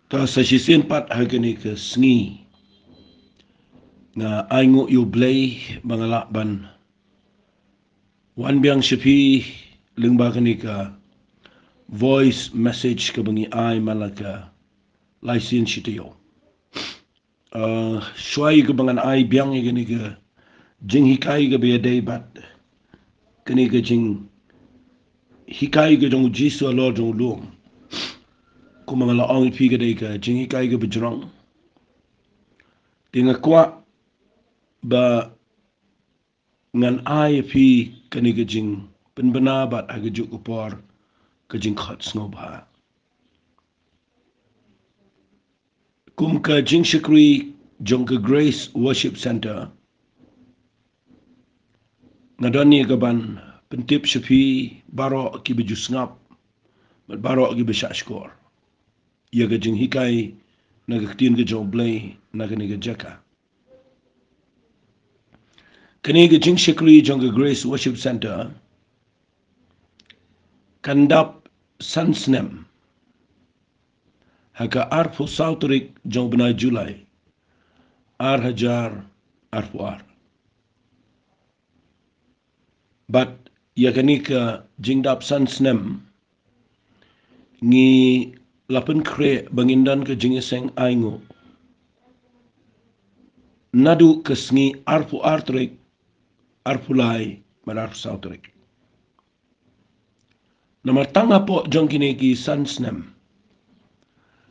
Ta sa sisien pat hagani ke sngi na aingo yu blay bangala ban wan biang shapi lingba kani ka voice message ke bangi ai malaka laisin shitiyo shwai ke bangan ai biang kani ke jinghikai ke be day bat kani ke jing hikai ke jong jisu lo jong luom kumangala ong pi ke day ke jinghikai ke bejrong tinga kwa ba ngan ai pi kani ke jing penbena bat agajuk upor ke jing khat sngoba kum ka jing shikri jong ke Grace Worship Center ngadani ke ban pentip shapi baro ki beju ngap baro ki besha skor ya ke jing hikai na ke tin ke jong blay na ke ni ke jaka kani ke jing shikri jong ke Grace Worship Center kandap sansnem haka arfu sautrik jong bena Julai ar hajar arfu ar but ya kani ka jingdap sansnem ngi lapen kre bangindan ke jingiseng aingo nadu kesngi arfu artrik arfulai man arfu sautrik namar tanga po jong kini ki sansnem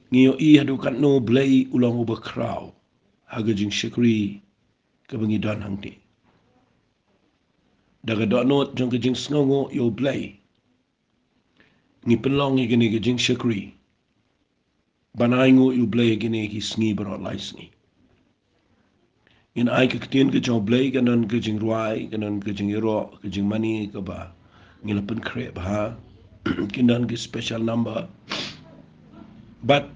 ngiyo I hadu kat no blay ulang uba kraw haga jing shikri ke bangidan hangti daga do not jong ke jing sngongo yo blay ngi penlong gini ke jing shikri banaingo yu blay gini ki sngi baro lai sngi in ai ke ketien ke jong blay kanan ke jing ruai kanan ke jing iro ke jing mani ke ba ngilapen kre ba kinan ke special number but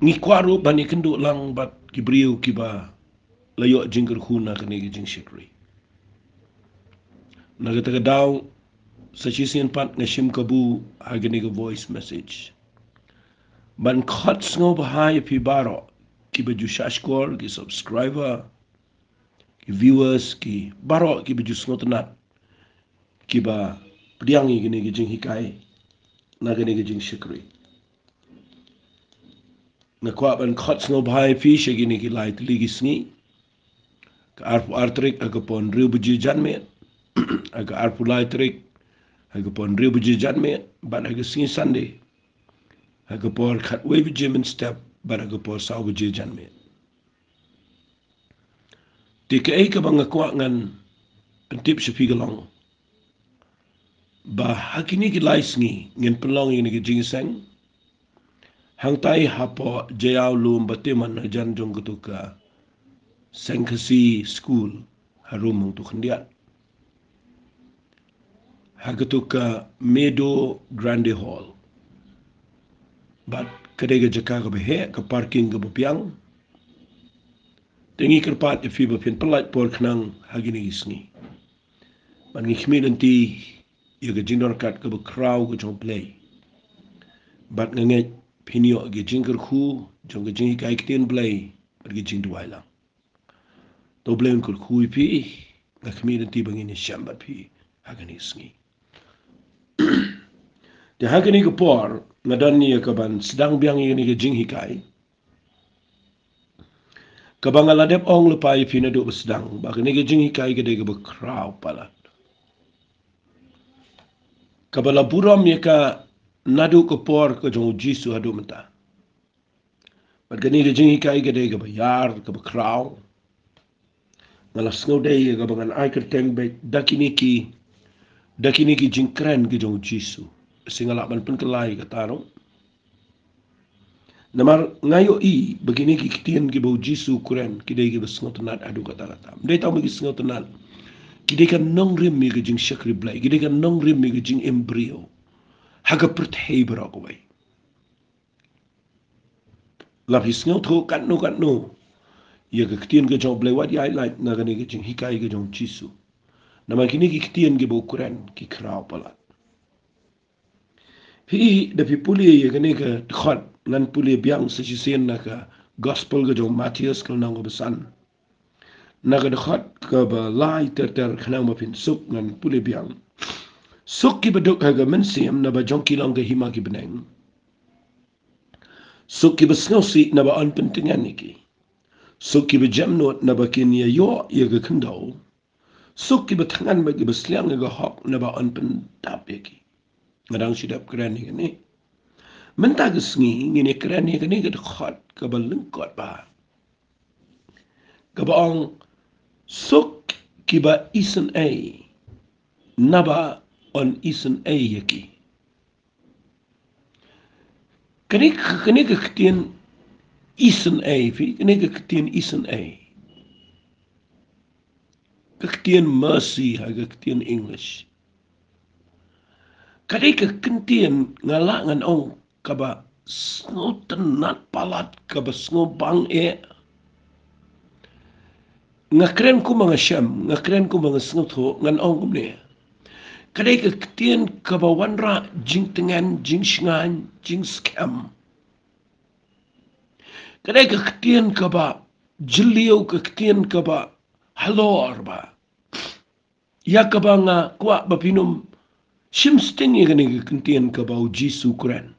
ngi kwaru bani kendu lang bat ki briu ki ba layo jingger huna kani ke jing shikri naga taga daw sa sisien pat ngashim kabu hagani ke voice message ban khot sngo bahai pi baro ki baju shashkor ki subscriber ki viewers ki baro ki baju sngo tenat ki ba pediangi gini ke jing hikai na gini ke jing shikri na kwa ban khot sngo bahai pi shagini ki lai ligi sngi ka arpu artrik agapon riu buji janme aga arpu lai trik agapon riu buji janme ban aga sngi sande agapon khat we buji men step ban agapon saw buji janme tika ei ka banga kwa ngan pentip shapi galong ba hakini ki lai sngi ngin pelong ini ki jingseng hang tai hapo jayaw lum batiman na jan jong kutuka sengkasi school harum untuk kendiat hagatuka medo grande hall bat kadega jaka ka behe ka parking ka bupiang tengi kerpat ifi bapin pelat por khnang hagini isngi man ngi khmi nanti ya ga jindor kat ka kraw ka jong play bat ngange pinio ga jingker khu jong ga jingi kai kten play bat ga jing duai lang to blame kur khu ipi ga khmi nanti bangini shambat pi hagani isngi de hagani ka por ngadan ni ka ban sedang biang ini ka jinghikai kabangala dep ong lepai pina do sedang ba kini ka jinghikai ka de ka kraw palat kabala buram ya ka nadu ka por ka jong jisu hadu mata ba kini ka jinghikai ka de ka yar ka kraw ngala snow day ka bangan ai ka teng be dakini ki jingkren ka jong jisu singala ban pun kelai ka taro namar ngayo I begini ki kitien ki bau jisu kuren ki dei ki besngot nat adu kata kata dei tahu ki besngot nat ki dei kan nong rim mi ki jing shakri blai ki dei kan nong rim mi ki jing embryo haga perthei bro ko bai la bisngot ho kan no ya ki kitien ki jong blai wat ya like na gani ki jing hikai ki jong jisu namar kini ki kitien ki bau kuren ki krau pala hi da pipuli ya gani ka khot ngan puli biang sesisen naka gospel ke jong Matius ke nang besan naga dekat ke balai ter kenang mapin suk ngan puli biang suk ki beduk haga mensiam na ba jong kilang ke hima ki beneng suk ki besngausi na ba an pentingan iki suk ki bejamnot na ba kin ya yo ya ke kendau suk ki betangan bagi besliang ga hok na ba an pentap iki ngadang sidap keren ni mentag sengi ngini keren ni ke dekat ke balengkot ba ke baong suk ki ba isen ai naba on isen ai yaki kani ke ketien isen ai fi kani ke ketien isen ai ke ketien mercy ha ke ketien English kani ke ketien ngalangan ong kaba snoten nat palat kaba snobang ngakren ku mga syam ngakren ku mga snotho ngan ong kumne kadai ke ketien kaba wanra jing tengan jing shngan jing scam kadai ke ketien kaba jeliu ke ketien kaba halor ba ya kaba nga kwa bapinum simsting ya kani ke ketien kaba jisu kuran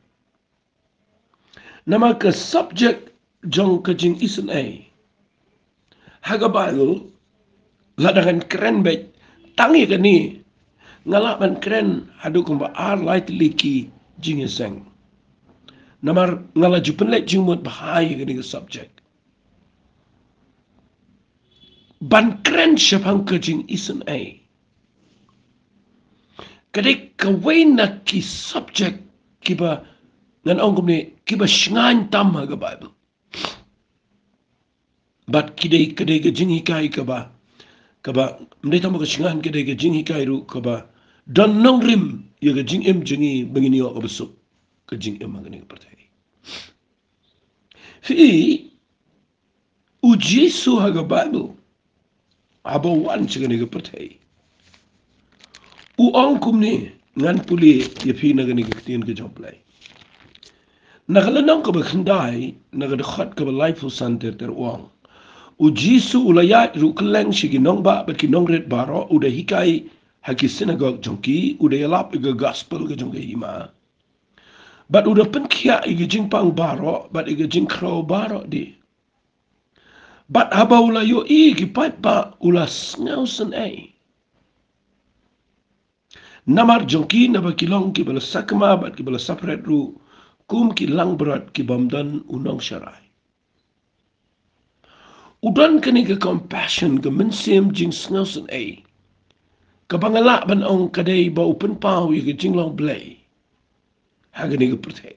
nama ke subject jong ke jing isen ai haga Bible ladangan keren bet tangi kani ngalaman keren hadu kumba light liki jing iseng namar ngala jupenlet jingmut bahaya kani ke subject ban keren syapang ke jing isen ai kadai kawai na ki subject kiba ngan ong kumni kiba shngan tam haga Bible bat kidai ke Jinghikai kaba mendai tamu ke shngan kidai ke Jinghikai ru kaba dan nong rim ya ke jing em jingi bengini ok besuk ke jing em ngani pertai fi uji su haga Bible aba wan chigani ke pertai u ong kumni ngan puli ya fi nagani ke tien ke joplai nagalanang ka bakhandai nagadakhat ka life center ter uang ujisu ulayat rukleng shiginong ba bat kinong red baro udah hikai haki synagogue jongki udah yalap iga gospel ke jongki hima bat udah penkia iga jingpang baro bat iga jingkro baro di bat haba ulayo ki pipe ba ulas ngausen ai namar jongki naba kilong ki bala sakma bat ki bala sapret ru kum ki lang berat ki bamdan unong syarai udan kani ke compassion ke mensem jing snausen ai ke bangala ban ong kadai ba open pau ke jing long blay hagani ke pertai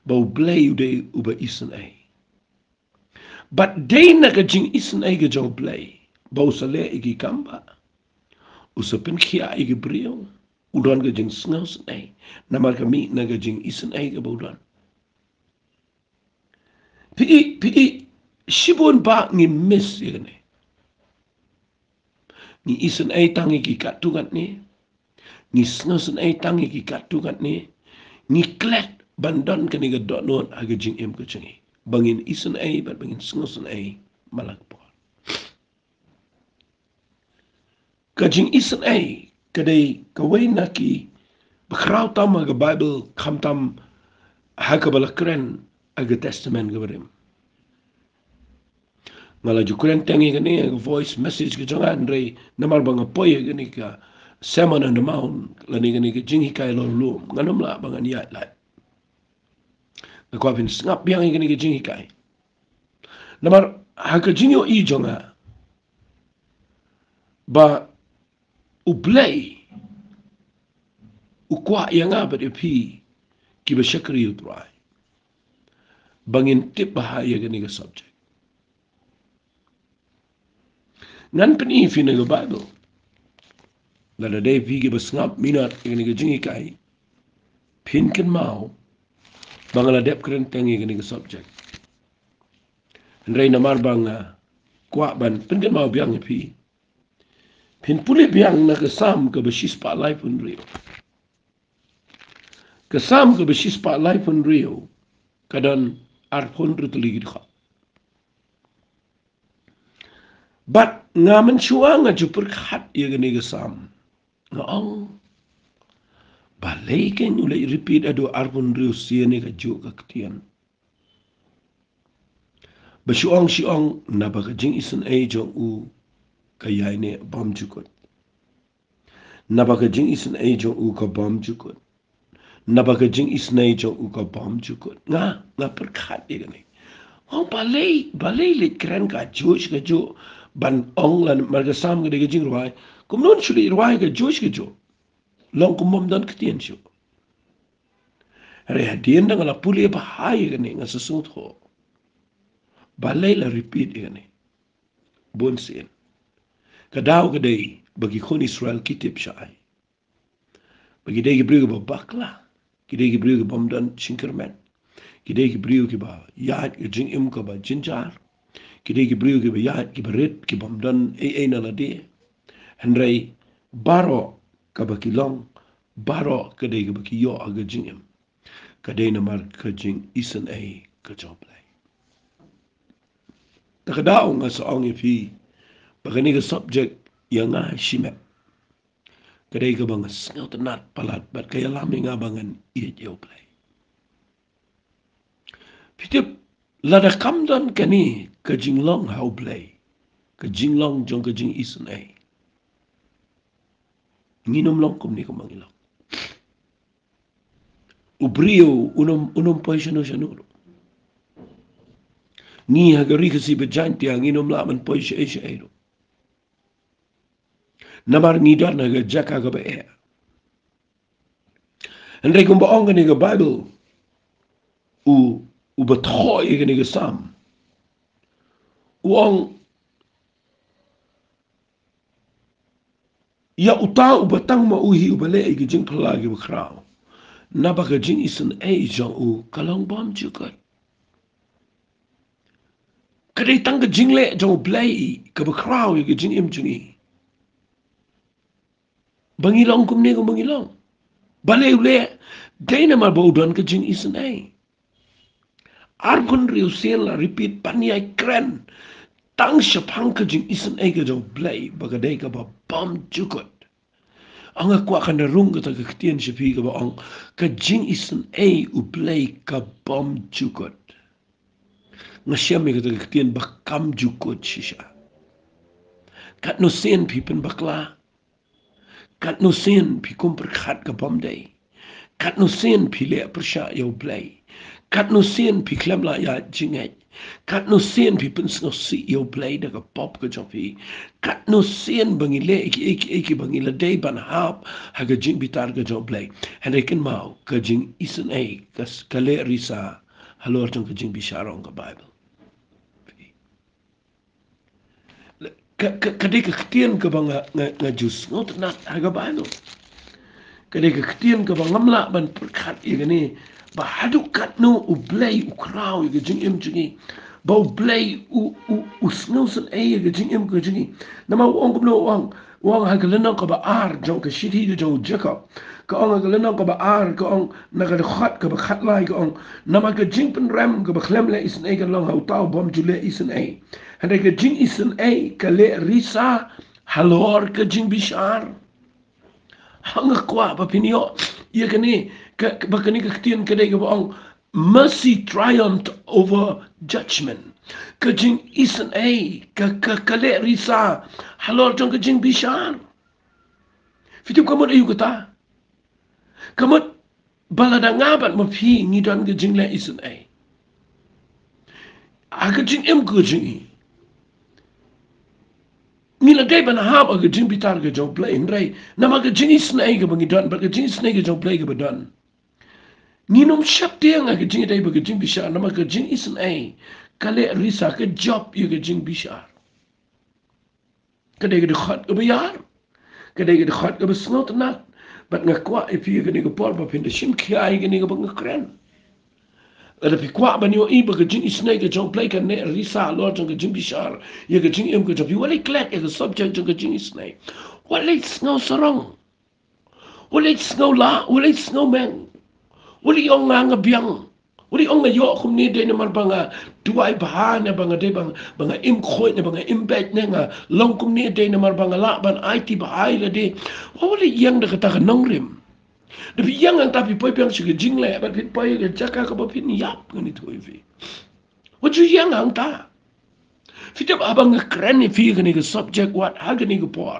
ba blay ude uba isen ai but day na ke jing isen ai ke jong blay ba usale iki kamba usapin kia iki brio udan ke jing snausen ai namar kami na ke jing isen ai ke ba udan pi Sibun ba ngi miss ini. Ni isen ai tangi ki katungan ni. Ni snausen ai tangi ki katungan ni. Ni klet bandon kani ga donon aga jing em ke cengi. Bangin isen ai bat bangin snausen ai malak po. Ka jing isen ai kadai kawai naki bakrau tam aga Bible kam tam hakabala keren aga testament gabarim. Ngala jukuren tengi kani voice message ke jangan rei namar bang apoy kani ka sermon on the mount lani kani ke Jinghikai lo lu nganam la bang aniat la ko pin ngap biang kani ke Jinghikai namar ha ka jingyo I jonga ba ublay ukwa yang apa de pi ki ba shakri utrai bangin tip bahaya kani ke subject ngan peni fi na Bible la da dai fi ge basngap minat kani ke Jinghikai pin kan mau bangala dep kren tengi kani ke subject ndrei namar bang kwa ban pin kan mau biang fi pin puli biang na ke sam ke besis pa life un rio ke sam ke besis pa life un rio kadan arpon rutuli gidha. But ngaman chua nga jupur khat yagani gasam. Ngaong balay ken ulay repeat ado arpon riusiya ni kajo kaktian. Basuang siang nabagajing isan ay jong u kayay ni bom jukot. Nabagajing isan ay jong u ka bom jukot. Nabagajing isan ay jong u ka bom jukot. Nga perkat dia gani. Oh balay lit keren ka Josh ka jo ban ong lan margasam ka gajing ruay. Kumnon suli ruay ka Josh ka jo. Long kumom dan ketian siyo. Hari hadian da ngala puli bahaya gani nga sesut ho. Balay la repeat gani. Bonsin. Kadaw kaday bagi kon Israel kitip siya ay. Bagi day gibriyo ka bakla. Kiday gibriyo ka bamdan shinkerman. Kiday gibriyo ka ba yaad ka jing im ka ba jinjar. Kiday gibriyo ka ba yaad ka ba rit ka bamdan ay na lade. Henry baro ka ba kilong. Baro kaday ka ba kiyo aga jing im. Kaday namar ka jing isan ay ka joblay. Takadaw nga sa ong ipi. Bagani ka subject yang nga shimep. Kaday ka bang sngaw tanat palat. Ba't kaya lamang nga bangan iit yaw play. Pitip, lada kamdan kani ka jinglong how play. Ka jinglong jong ka jing isan ay. Nginom long kum ni kumangilong. Ubriyo unom pa siya no siya nulo. Ni hagari kasi bajanti ang inom laman pa siya ay. Namar ngidar na gajaka ka ba eh. Andai kung baong ka niga Bible, u batoy ka niga Sam, uang ya utang ubatang mauhi ubale ay gijing palagi bakraw, nabagajing isan ay jang u kalong bom jukat. Kaday tang gajing le jang ublay ka bakraw ay gijing imjungi. Bangilong kumne kung bangilong. Balay ule, day na mabaudan ka jing isan ay. Arpon riusin la repeat panyay kren. Tang syapang ka jing isan ay ka jang blay. Bagaday ka ba bom jukot. Ang akwa ka narung ka tagaktian siya pi ka ba ang ka jing isan ay ublay ka bom jukot. Nga siya may ka tagaktian bakam jukot siya. Kat no sin pipan bakla. Kat no sin pi kumperkat ka bom day. Kat no sin pi le persya yaw blay. Kat no sin pi klem la ya jingay. Kat no sin pi pensang si yaw blay daga pop ka jopi. Kat no sin bangile iki bangila day ban hap haga jing bitar ka jow blay. Henriken mau ka jing isan ay kas kale risa halor jang ka jing bisharong ka Bible. Kadai ka ketian ka ba nga Diyos ngot na haga Bible. Kadai ka ketian ka ba ngamla ban perkat iya gani bahaduk kat no ublay ukraw iya jing im jingi ba ublay usnaw san ay iya jing im ka jingi nama uang kumno uang hagalanang ka ba ar jong ka shiti jong Jacob ka ong hagalanang ka ba ar ka ong nagadakhat ka ba khatlay ka ong nama ka jing pen rem ka ba klemle isan ay ka lang hautaw bom jule isan ay. Henry ka jing isan ay kale risa halor ka jing bishar. Hanga kwa pa pinyo iya kani bakani ka ketian kadai ka baong mercy triumphed over judgment. Ka jing isan ay kale risa halor jong ka jing bishar. Fitip kamot ayu kata. Kamot balada ngabat mapi ngidan ka jing le isan ay. Aga jing im ka jing Nila day ban hab aga jing bitar ga jong play nrai nama ga jing isnai ga bangi dan ba ga jing isnai ga jong play ga badan ni nom shap dia nga ga jing day ba ga jing bishar nama ga jing isnai kale risa ka job yu ga jing bishar kadai ga khat ga bayar kadai ga khat ga besnot nat bat nga kwa if yu ga ni ga por ba pin da shim khai ga ni ga bang kren ada pi kwa ba ni o iba ga jing isnai ga jong play ka ne risa lord jong ga jing bishar ye ga jing em ga job wala klek ga subject jong ga jing isnai wala snow sarong wala snow la wala snow men wala yong nga biang Uri ong yo kum ni de mar banga tuai bahana banga de banga im khoi ne banga im bet ne nga long kum ni de mar banga la ban IT bahai le de uri yang de kata nong rim de yang ang tapi poi piang sig jingle ba pit poi ge jaka ka ba pit ni yap ngani tu vi what you yang ang ta fitap abang keren ni fi gani ge subject what ha gani ge por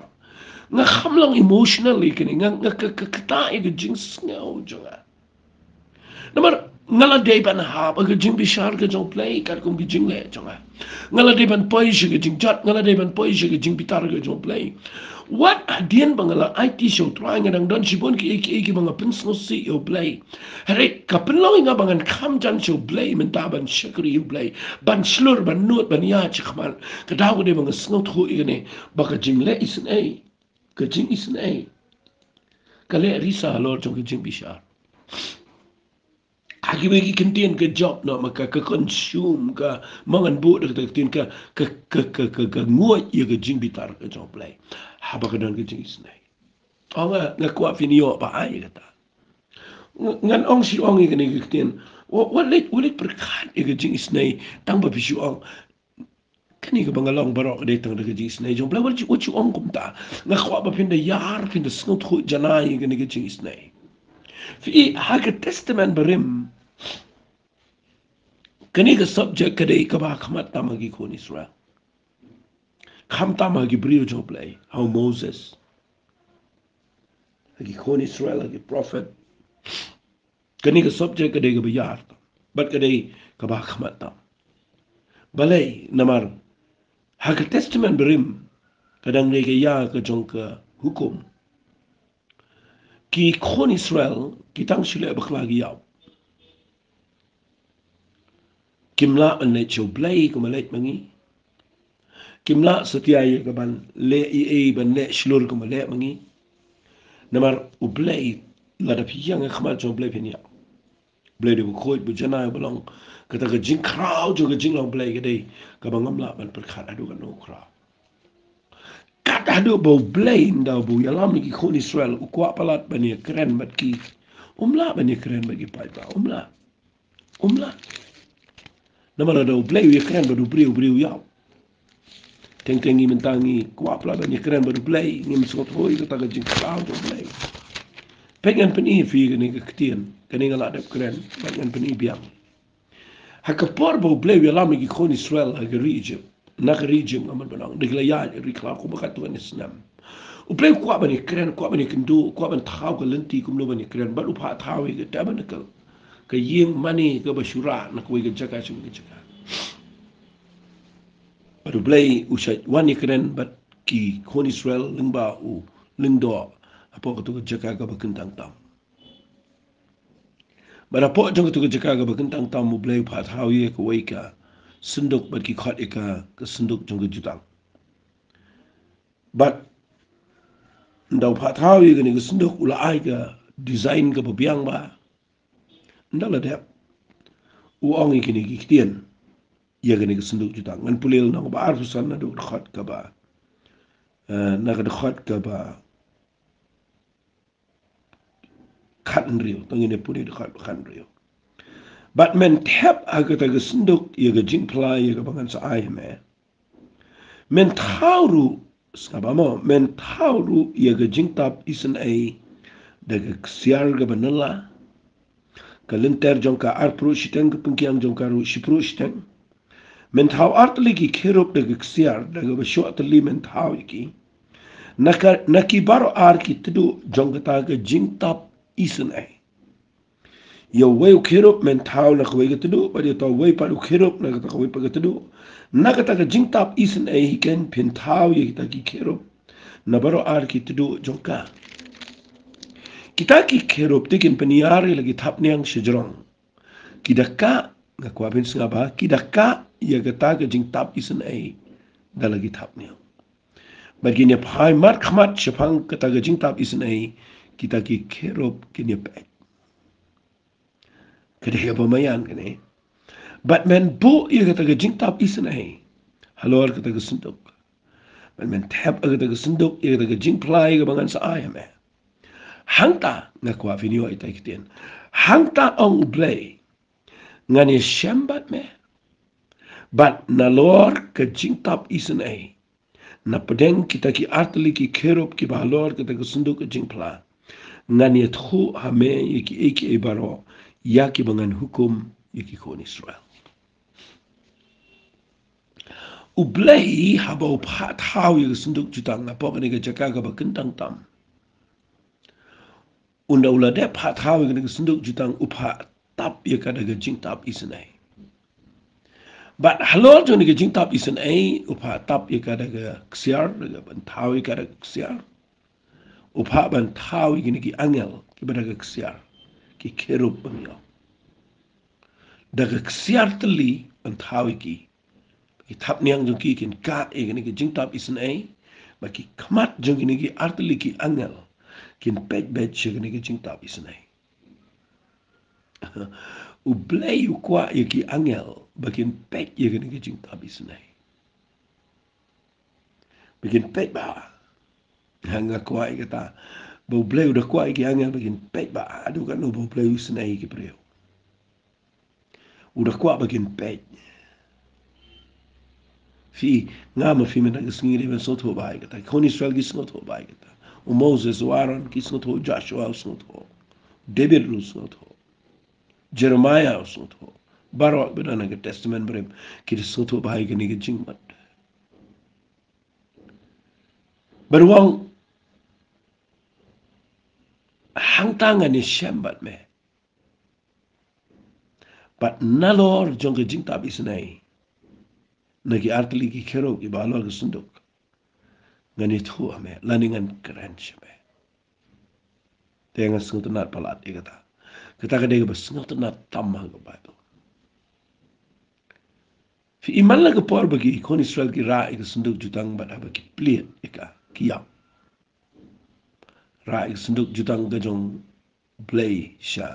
nga khamlang emotionally kini nga ka ge jings nga o jonga Namar ngala day ban ha ba jing bishar ke jong play kar kum jing le jonga ngala day ban poi shi ke jing jat ngala day ban poi shi ke jing bitar ke jong play what adien bangala IT show trying and don shibon ki banga pins no see you play hare kapin long nga bangan kham jan show play men ta ban shakri you play ban slur ban not ban ya chkhman ka daw de banga snot khu igene ba ka jing le is a ka jing is a ka le risa Halor jong jing bishar Hagi bagi kentian ke job no maka ke consume ka mangan bu de kentian ke nguat ye ke jing bitar ke job play haba ke dan ke jing snai ong nga kwa finio ba ai kata ngan ong si ong ke ni kentian what let perkat ye ke jing snai tang ba bisu ong kani ke bangalong barok de tang de ke jing snai job play what you ong kum ta nga kwa ba pinda yar pinda snot khu janai ke ni ke jing snai fi haka testament berim kani ka subject kadai ka ba khamat tamagi kon Israel kham tamagi brio joblay how Moses agi kon Israel agi prophet kani ka subject kadai ka bayar but kadai ka ba khamat tam balay namar haka testament berim kadang ne ka ya ka jong ka hukum ki kon Israel kitang sila baklagi yaw kimla an le choblay kumalet mangi kimla setiaya kaban le ban le shlur kumale mangi namar ublay la da piyang khmal choblay pinya blay de khoi bu jana balong kata ka jing kraw jo ka jing long blay kadai ka bangam la ban per khat adu ka no kraw kata adu bo blay nda bu yalam ki khon Israel ukwa palat bani keren mat ki bani keren bagi pai pa umla namara do play we keren baru beriu yaw teng-tengi mentangi kuap lah banyak keren baru play ngim sot hoi kata ka jing cloud do play pengen peni fi ni ke ketien kani ngala dep keren pengen peni biang hakapor bo play we lami ki khon Israel ha region na region amal banang digla ya ri kla ko bakat wan islam u play kuap bani keren kuap bani kendu kuap ban thau ka lenti kum no bani keren baru pha thau ke tabernacle ke yeng mani ke basyura nak we ke jaga sung ke jaga baru play usai wani keren bat ki kon Israel lengba u lengdo apa ke tu jaga ke bakentang tam bara po jong tu jaga ke bakentang tam mu play phat hawi ke we ka senduk bat ki khat eka ke senduk jong ke jutang bat ndau phat hawi ke ni ke senduk ula ai ke design ke biang ba ndala dep uang ikini kiktian ia gani ke senduk jutang ngan pulil nang ba arfusan na do khat ka ba na ka khat ka ba khan rio tangine puni de khat khan rio but men tap aga ta ke senduk ia ke jing pla ia ke bangan sa ai me men tauru skabamo men tauru ia ke jing tap isen ai de ke siar ke banala kalenter jongka arpro shiteng pengkiang jongka ru shipro shiteng men thau artli ki kherop de xiar de go sho atli men thau ki naki baro ar ki tudu jongta ga jingtap isen ai yo we kherop men thau na ko we tudu ba de to we pa kherop na ka we pa tudu na ka ta ga jingtap isen ai ken pin thau ye ta ki kherop na baro ar ki tudu jongka kita ki kherop tikin peniari lagi thap niang sejrong kidaka ngakwa bin singaba kidaka ia kata ke jing tap isen ai da lagi thap niang bagi ne phai mar khmat chapang kata ke jing tap isen ai kita ki kherop kini pe kede ke pemayan kene but men bu ia kata ke jing tap isen ai Halor kata ke senduk men tap kata ke senduk ia kata ke jing plai ke bangan sa ai me hangta ngakwa finio itai kiten hangta ong blay ngani shambat me bat nalor ke jingtap isen ai na pedeng kita ki artli ki kerop ki balor kita ke sunduk ke jingpla ngani thu hame yiki eki baro yaki bangan hukum yiki kon Israel ublei haba uphat hau yiki sunduk jutang na pokene ke jakaga ba kentang tam unda ulade phat hau yiki sunduk jutang upha tap yaka daga jingtap isen ai but halor joni ke jingtap isen ai upha tap yaka daga ksiar daga ban thau yaka daga ksiar upha ban thau yiki ki angel ki daga ksiar ki kerub bangyo daga ksiar teli ban thau yiki ki thap niang jong ki kin ka yiki ki jingtap isen ai ba ki khamat jong ki artli ki angel kin pet bet yiki ki jingtap isen ai ublei ukwa yiki angel bakin pet yiki ki jingtap isen ai bikin pet ba hanga kuai kata bo bleu da kuai ki angel bikin pet ba adu kan no bo bleu snai ki preu udah kuat bikin pet fi ngama fi mena gisngiri ben soto bai kata kon Israel gisngot ho bai kata o Moses o Aaron gisngot ho Joshua gisngot ho David gisngot ho Jeremiah gisngot ho Barak bedana ke testament brem ki gisngot ho bai ki jingmat berwang hang tangan ni syambat me but nalor jong ke jingtab isnai nagi artli ki kero ki balor ke sunduk ngani thu ame laningan keren shme tenga sungut nat palat ikata kita ka dega sungut nat tamma ke bible fi iman la ke por bagi kon Israel ki ra ke sunduk jutang bad haba ki pliet ika kiyap ra ke sunduk jutang gajong blay sha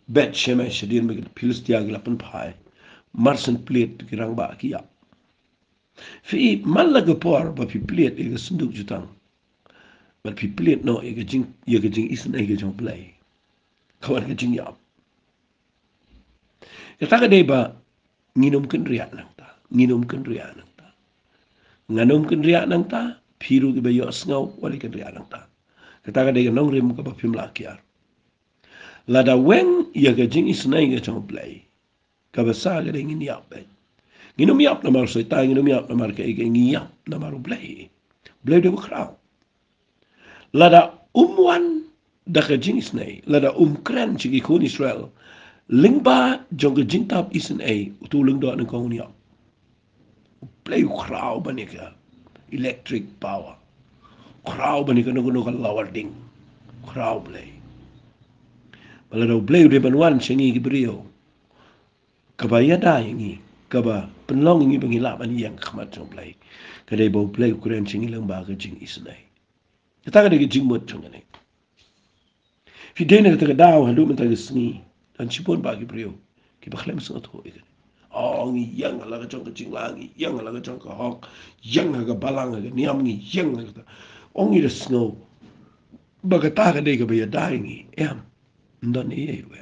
bet sheme shadir me Philistia ki lapan phai marsen pliet ki rang ba kiyap fi man la ke por ba fi pliet ke sunduk jutang but fi pliet no ke jing isen ke jong blay kawan ke jing yap kita ka deba nginom ken riak nang ta nginom ken riak nang ta nganom ken riak nang ta phiru ke bayo sngau wali ken riak nang ta kita ka dega nong rim ka ba phim la kiar lada wen ya ke jing isnai ke jong blay ka ba sa ke ngin yap be nginom yap na mar sai ta nginom yap na mar ke ngiyap na mar blay blay de krau lada umwan da ke jing isnai lada kran chi kon Israel lingba jong ke jingtap isen ai tu ling do nang kong niya play crowd banika electric power crowd banika no no lower ding crowd play bala do play de banwan chengi ki brio kabaya da yangi kaba penlong ngi bangi la ban yang khmat jong play kadai bo play kuren chengi lingba ke jing isen ai kita ka de jing mot jong ne fi dena ka daw handu men ta sni dan chipon ba ki brio ki bakhlem so to igen ngi yang ala ka jong ka jing la ngi yang ala ka jong ka hok yang ga balang ga niam ngi yang ga ngi de snow ba ka ta ka de ka ba ya dai ngi em ndon e we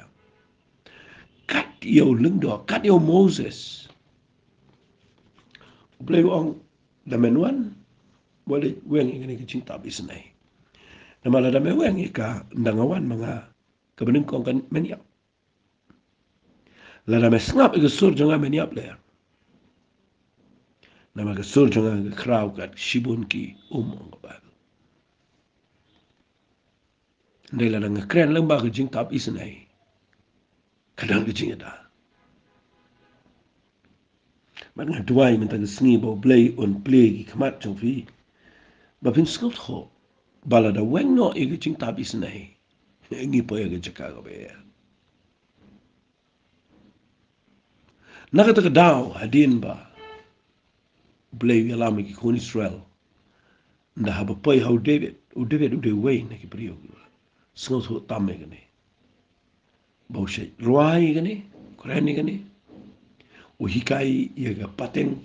kat yo lung do kat yo Moses play on da menwan wale wen ngi ki jing ta bisnai na mala da me wen ka ndangawan mga ka bening kong kan menya la na mesngap ke sur jonga meniap le na ma ke sur jonga ke kraw kat shibun ki ba ndai la na kren lamba ke jing tap isnai kadang ke jing da man nga duai men ta ke sngi bo play on play ki khamat jong fi ba pin skot ho bala da wen no e ke jing tap isnai ngi po ye ke jaka ga be nakata ka daw hadin ba blay yalami ki kon Israel nda haba pai how David ude way na ki brio sngot ho tamme gane bawshe ruai gane korani gane o hikai yaga pateng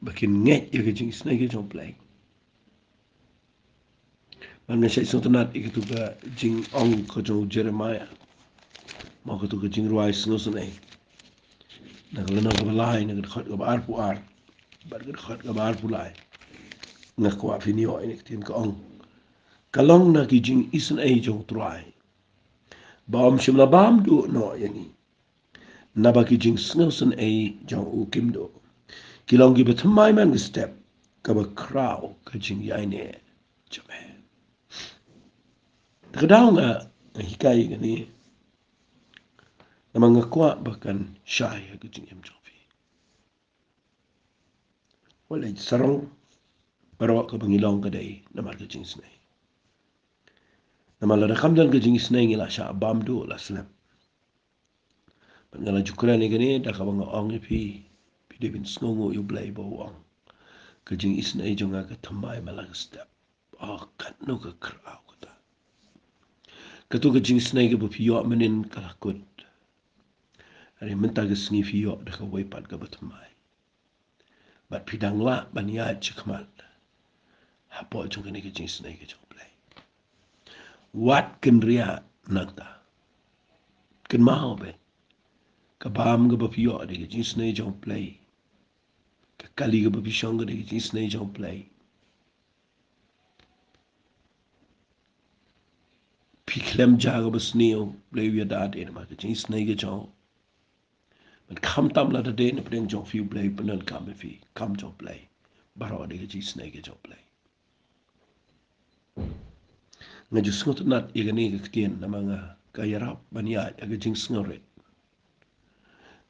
bakin nget yaga jing snake jong play man na shay sotanat ikitu ka jing ong ko jong Jeremiah mau ka tu ka jing ruai sngo snai na ka lana ka balai na ka khat ka bar pu ar bar ka khat ka bar pu lai na ko afini o ini tin ka ong kalong na ki jing isen ai jong truai bam shimla bam du no yani na ba ki jing sngo sun ai jong u kim do kilong gi betmai man step ka ba kraw ka jing yai ne chame ka daw nga hikai ni na mga kwa bakan shy ka jing em jong fi wala sarong pero ka bangilong ka dai na mar ka jing snai na mala rakam dan ka jing snai ngila sha bam do la slap ngala jukran ni gani da ka bang ong fi Devin sngongo yu blai bo wang ka jing isna e jonga ka thamai malang step kat no ka kraw ka tu ka jing snai ka bu pio menin ka kut ari menta ka sngi pio da ka wai pat ka bu thamai bat pidang la ban ya chikmal ha po jonga ni ka jing snai ka jong blai wat kin ria nanta kin mau be ka bam ka bu pio da ka jing snai jong blai kali ka babi shonga de jing snai jong play piklem jaga bas neo play wi da de ma jing snai ga jong man kham tam la de ne preng jong fi play panan kam fi kam jong play baro de jing snai ga jong play nga ju sngot nat igani ga kien na mga kayarap banya ga jing snore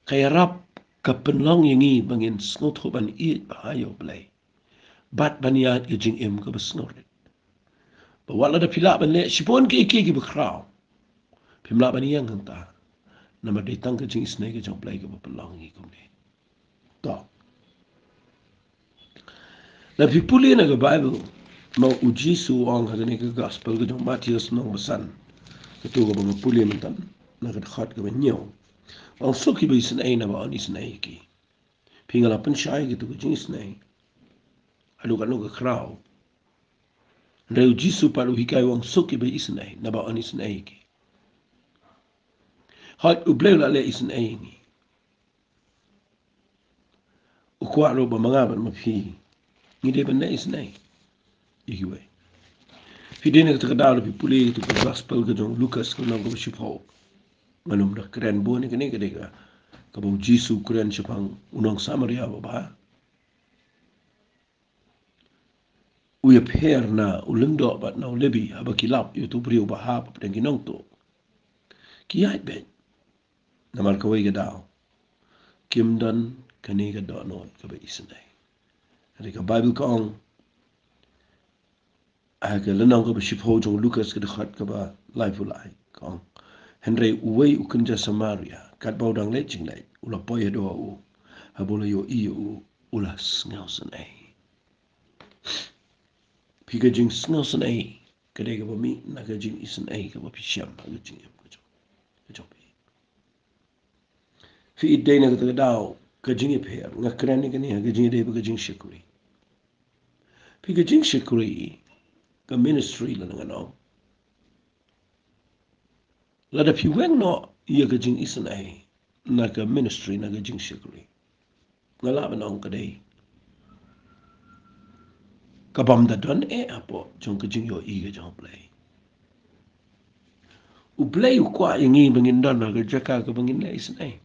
kayarap kapenlong yangi bangin sngot ho ban i ba yo play bat banya ga jing em ga bas snore wala da pila ban le sipon ke ki bekrau pimla ban yang hanta nama de tang ke jing snai ke jong play ke pelong ngi kum ne to la pipuli na ke bible ma uji su ong ha ne ke gospel ke jong Matius no basan ke tu ke bang puli mentan na ke khat ke nyo ong su ki be snai na ba ni snai ki pingala pen shai ke tu ke jing snai alu kan no ke krau Reu jisu palu hikai wang suki be isnai na ba ani snai ki Hat u bleu la le isen eingi. U kwa ro ba mga ban ma phi. Ngi de ban na isen ei. Iki we. Fi de ne ta da bi puli tu gospel ga jong Lucas ko na go shipho. Manum da kren bo ne ne ga de ga. Ka bo Jisu kren shipang unong Samaria ba. U ye pher na u lengdo ba na u lebi aba kilap yu tu brio ba ha pa den ginong to. Ki ai ben. Na mar ka we ga dao. Kim dan kani ga do non ka ba isen ei. Ari ka Bible ka ong aga lanang ka ba shipho jong Lucas ka de khat ka ba lai fu lai kong Henry uwei u kunja Samaria kat bau dang le jing lai ula poye do u habola yo i u ula sngelsen ei pika jing sngelsen ei ka de ka ba mi na ka jing isen ei ka ba pi sham ka jing em ka jong fi idei na ka dao ka jing e pher nga krani ka ni ka jing de ka jing shikuri pika jing shikuri ka ministry la nga no la da pi weng no ia ka jing isen ai na ka ministry na ka jing shikuri nga la ba ka dei ka bam da don e apo jong ka jing yo i ka jong play u play u kwa ingi bangin don na ka jaka ka bangin la isen ai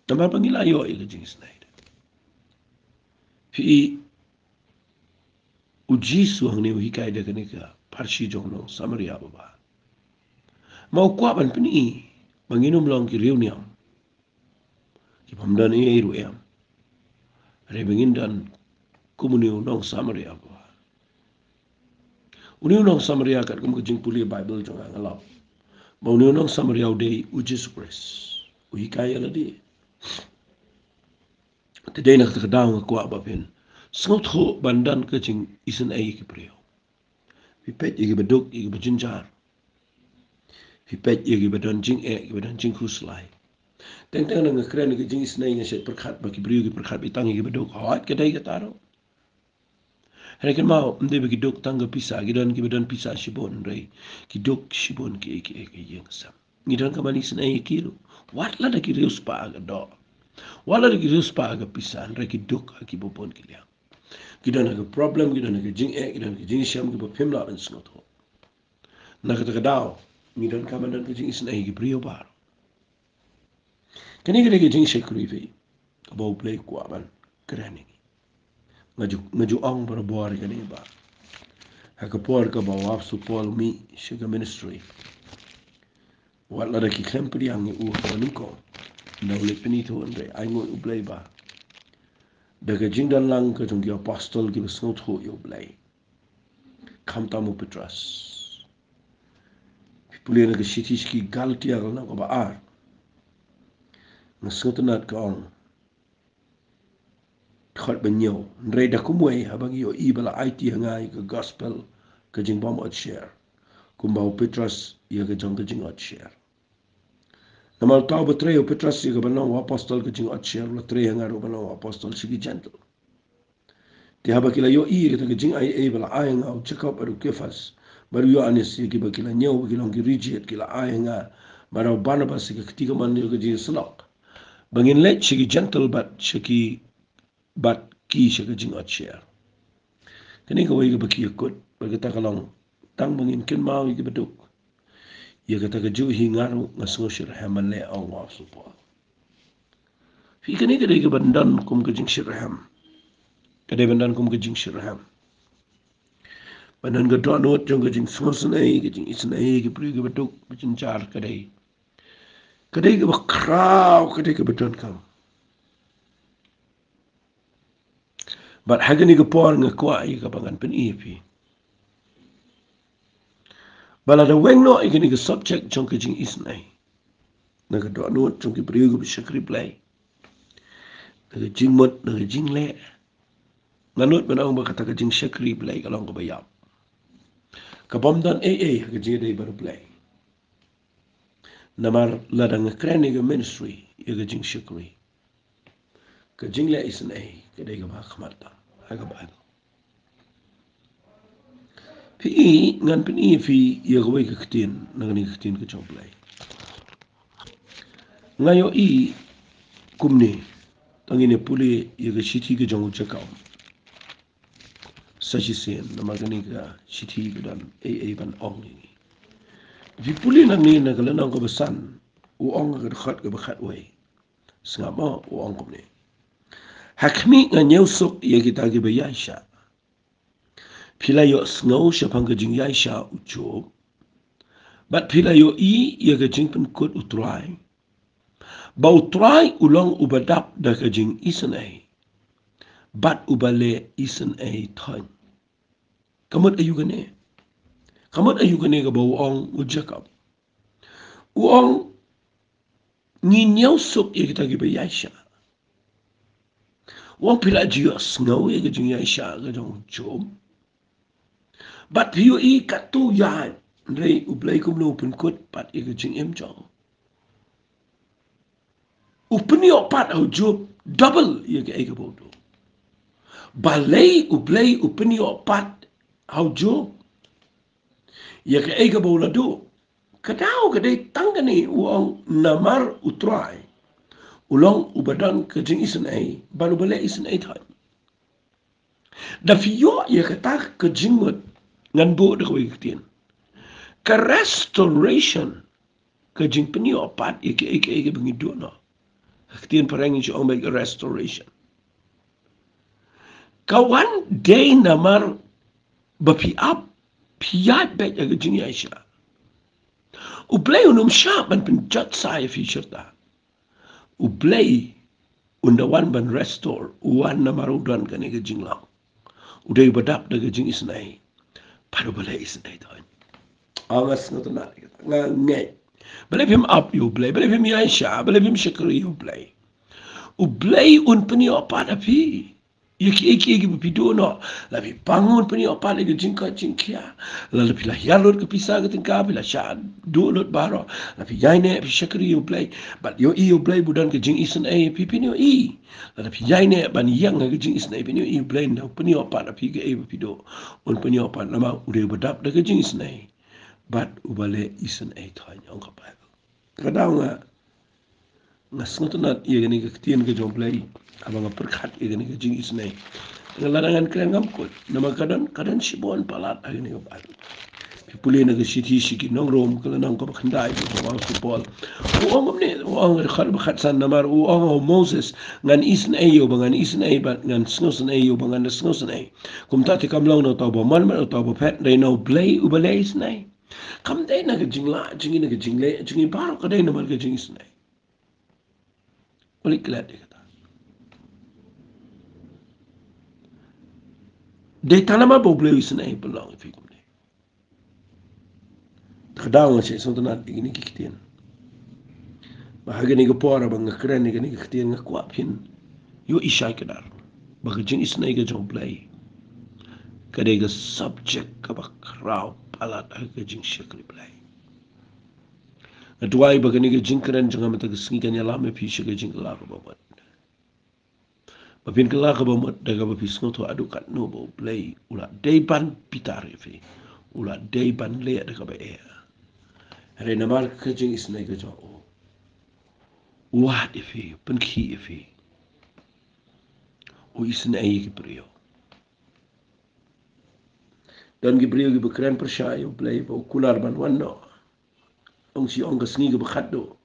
na ma bangin la yo i ka jing isen ai pi u jisu hang ne u hikai da ka ne ka parshi jong no Samaria ba mau kwa ban pini banginum long ki riu niam ki pamdan e ru em re bangin dan komuniu nong Samaria ba uniu nong Samaria kat kum jing puli Bible jong ngalaw mau uniu nong Samaria de u Jesus Christ u hikai ala de te de nak ta daw kwa ba pen sngot ho bandan ka jing isen ai ki prio pi pet igi beduk igi bejinjar pi pet igi bedan jing e igi bedan jing kuslai teng teng na ngakren igi jing isen ai ngeset perkhat ba ki brio ki perkhat bi tang igi beduk hawat ke dai ka taro Rekan mau mde bagi dok tangga pisa gidan ki badan pisa shibon rei ki dok shibon ki yeng sam ngidan ka manis na kilo watla da kirius pa aga do wala da kirius pa aga pisan re ki duk ki bopon kilia kidan aga problem kidan aga jing kidan aga jing sham ki bopim la an snot ho na ka daw ngidan ka mandan ka jing isna ki brio bar kani ka jing shekri ve abo play kwa ban krani ngaju ong bar bor kani ba haka por ka ba wap su pol mi shiga ministry wala da ki klempri ang u ko ko na ule pinito andre ay ngo u play ba daga jingdan lang ka jong apostol ki besnot ho yo play kam tamu petras pipuli na ka shitish ki galti ang na ko ba ar ngasot nat ka ong khot banyo ndre da kumwe habang yo ibala IT hangai ka gospel ka jing bom at share kumbau petras ya ka jong ka jing at share namal tau betreo petras ya ka banong apostol ka jing at share la tre hangai ro banong apostol sigi gentle ti habakila yo ka jing ai bala ai ngau check up aru kefas baru yo anes ki bakila nyaw bakila ki rigid kila ai nga baru Barnabas ki ketiga man yo ka jing slok bangin let sigi gentle but ki shaka jing at share kani ka wai ka baki yakut bagata kalong tang bangin kin mau ki beduk ya kata ka ju hingaru ngaso shir hamale ang wa supo fi kani ka dai ka bandan kum ka jing shir ham kadai bandan kum ka jing shir ham bandan ka do not jong ka jing smosan ai ka jing isna ai ki pri ka beduk bicin char kadai ka bakraw kadai ka beton kam but hagani ka por nga kwa i ka bangan pen ipi bala da wengno i ka subject jong ka jing isnai na ka do not jong ki pri ka shakri play na ka jing mot na ka jing le nganot banang ba kata ka jing shakri play ka long ka bayap ka bomdan ka jing dai baru play namar ladang krani ka ministry ya ka jing shakri ka jing le isnai ka dai ka ba khamarta aga ba pi ngan pen fi ya ka wai ka ktin na ka ktin ka jong play ngayo kumni tangine puli ya ka shiti ka jong chakau sashi sen na magani ka shiti ka dan ban ong ni vi puli na ni na kala nang ko besan u ong ka khat ka bakhat wai sngama u ong kumni hakmi nga nyusuk ya kita ki bayasha pila yo sngau shapang ka jing yaisha ucho bat pila yo ya ka jing pen kut utrai ba utrai ulong ubadap da ka jing isanai bat ubale isanai than kamot ayugane ka ba uong ujakap uong ni nyusuk ya kita ki bayasha wong pila jiyo snow ya ka jing yaisha ka jong ucho but hiyo katu ya rei ublay kum lo pun kut pat ka jing em jong upni opat au job double ya ka bodo balay ublay upni opat au job ya ka bola do kadau kadai tangani uang namar utrai ulong ubadan ka jing isan ai balu balay isan ai thai da fiyo ya kata ka jingmut ngan bo da kawai ktin ka restoration ka jing pni opat ya ka bangi do no ktin parangi si ong ka restoration kawan day namar bapi up piyat bet ya ka jing ya isya ublay unum sya ban penjat saya future ta ublay undawan ban restore uwan namarudan ka ni ka jing lang uday badap da ka jing isnai paru balay isnai ta angas na to na nga ngay believe him up you play believe him yaisha believe him shakri you play ublay un peni opat api iki pido no labi bangun peni opat lagi jingkia lalu pila Halor ke pisah ke tingkah pila sya dulot baro labi yaine pi shakri you play but you play budan ke jing isan ai pipi ni lalu pi yaine ban yang ke jing isan ai pini you play na peni opat api ke pido un peni opat nama udah bedap ke jing isan ai but ubale isan ai thanya ang kapal Kadang ngat iya gani ke ketian ke jomplay abang perkat iya gani ke jing isnai ngalarangan keren ngamput nama kadang sibon palat agani ke bal pipuli na ke siti siki nong rom kala nang ko khandai ko wang sipol uang ne uang khal bakhat san namar uang Moses ngan isnai yo bangan isnai bat ngan snus nai yo bangan snus nai kum ta ti kam long no to bo man man to bo pet dai no blay u balay isnai kam dai na ke jingla jingi na ke jingle jingi baro ka dai na mar ke jing isnai Balik kelat dia kata. Dia tanam apa boleh isnai pelang fikum ni. Kadang saya sontonat ini kikitian. Bahagia ni kepora bang keren ni kikitian ngakuap hin. Yo isai kedar. Bahagia jing isnai ke jong play. Kadai ke subject ke bakrau palat ke jing syakli play. Aduai bahagia ni ke jing keren jangan mata ke sengi kanya lama pisah ke jing kelak babat. Mapin kelak babat daga bapis ngoto adu kat no bo play ulat dayban pitar fi. Ulat dayban le daga ba air. Hari namar kejing isnai ke jong o. Uat ifi, penki ifi. O isnai ke brio. Dan ke brio ke bekeren persaya play po kular ban wano. Ong si ong ke sengi ke bekat do.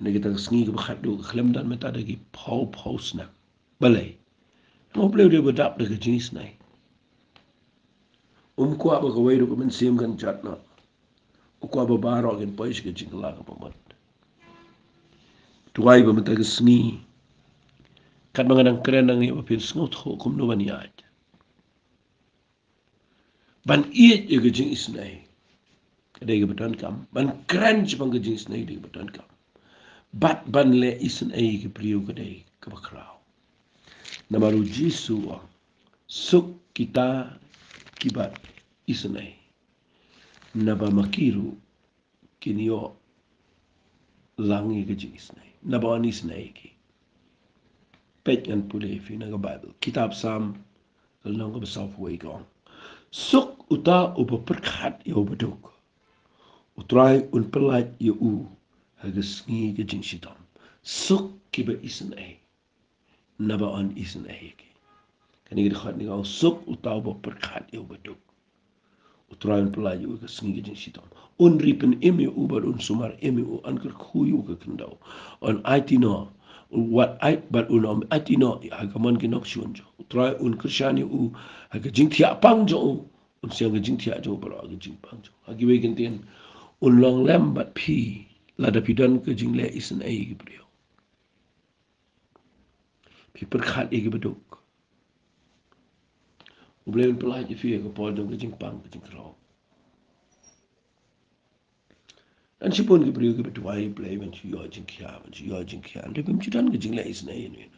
Nek kita ke sengi ke bekat do klem dan meta dagi pau snak. Balai. Mo play dia bedap de kejing isnai. Kuat ba ke wairu ke mensim kan jatna. Kuat ba baro gen pois ke jingla ke pamat. Tuai ba meta ke sengi. Kat mengadang keren nang ia bapin sengot ho kum no baniat. Ban iet ye gejing isnai. Kadai ke beton kam. Ban keren je bang gejing isnai de beton kam. Bat ban le isnai ke priu kadai ke bakrau. Namaru Jisu wang. Suk kita kibat isnai. Naba makiru kinio langi gejing isnai. Naba an isnai ki. Pet ngan pulih fi naga Bible. Kitab Sam kalnong ka besau fuway gong. Suk uta upa perkat ya ubaduk. Utrai un pelat ya u hagas ngi ke jing sitam. Suk kiba isen ay. Naba on isen ay ke. Kani kita khat ni kau suk uta upa perkat ya ubaduk. Utrai un pelat ya u hagas ngi ke jing sitam. Un ripen emi ubar un sumar emi u angker kuyu ke kendau. On aitino what I but un atino hagaman kinok shunjo. Utrai un kershani u hagas jing tiap pang jo un siang ke jing tiap jo baro hagas jing pang jo. Hagi we kentian un long lambat pi lada pidan ke jing le isen ai ke brio. Pi perkat ai ke beduk. Ublay un pelaj je fi ke pol dong ke jing pang ke jing krau. Dan si pun ke brio ke betuai play men si yo jing kia. Dia pun judan ke jing le isen ai ni.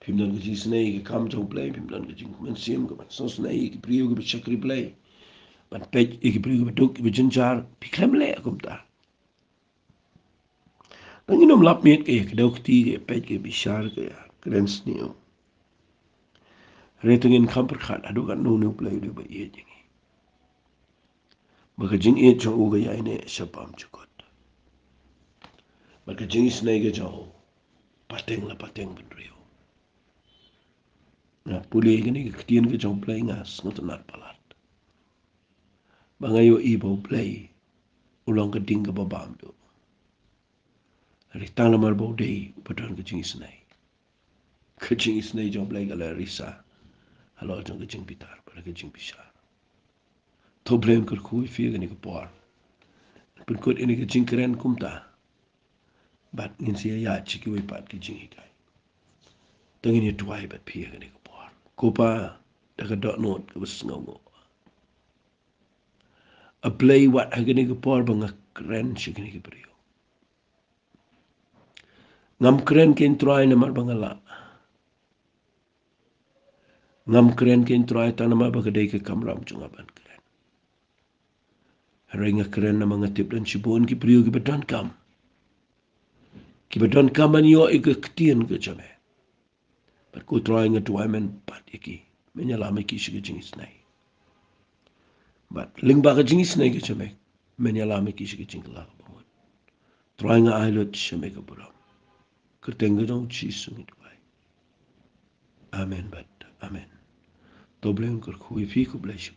Pim dan ke jing isen ai ke kam jo play. Pim dan ke jing men sim ke man sos nai ke brio ke besyakri play. Man pej ke brio ke beduk ke bejenjar. Pi klem le akum ta. Dan inom lap miet ke kedau keti ke pej ke bisyar ke keren sniu. Retungin kamper khat adu kan nu play du ba ye jingi. Maka jing e jong uga ya ine sapam cukot. Maka jing isnai ke jong pateng bendrio. Na puli gini ke ketien ke jong play ngas ngotonat palat. Bangayo ibo play ulang ke ding ke babam du. Ritang lamar bau dei upadon ke jing isnai. Ke jing isnai jong play kala risa. Halor jong ke jing pitar pada ke jing pisar. To blame ker kui fi gani ke por. Pun kot ini ke jing keren kumta. Bat ngin siya ya chiki we pat ke jinghikai. Tangin ni tuai bat pi gani ke por. Kopa daga dot note ke bes ngau. A play wat gani ke por bang keren si gani ke brio. Ngam keren ken tuai namar bangala. Ngam keren ken tuai tanama bagadai ke kamram chungaban keren. Ringa keren nama ngatip dan sibun ki brio ki bedan kam. Ki bedan kam an yo ke ketien ke jame. But ko try nga tuai men pat iki. Menyalami ki shi ke jingis nai. But ling ba ke jingis nai ke jame. Menyalami ki shi ke jingla. Trying islet shemeka buram. Kertenga dong chi sungit wai. Amen but amen. Doblen kerkui fi ku bless you.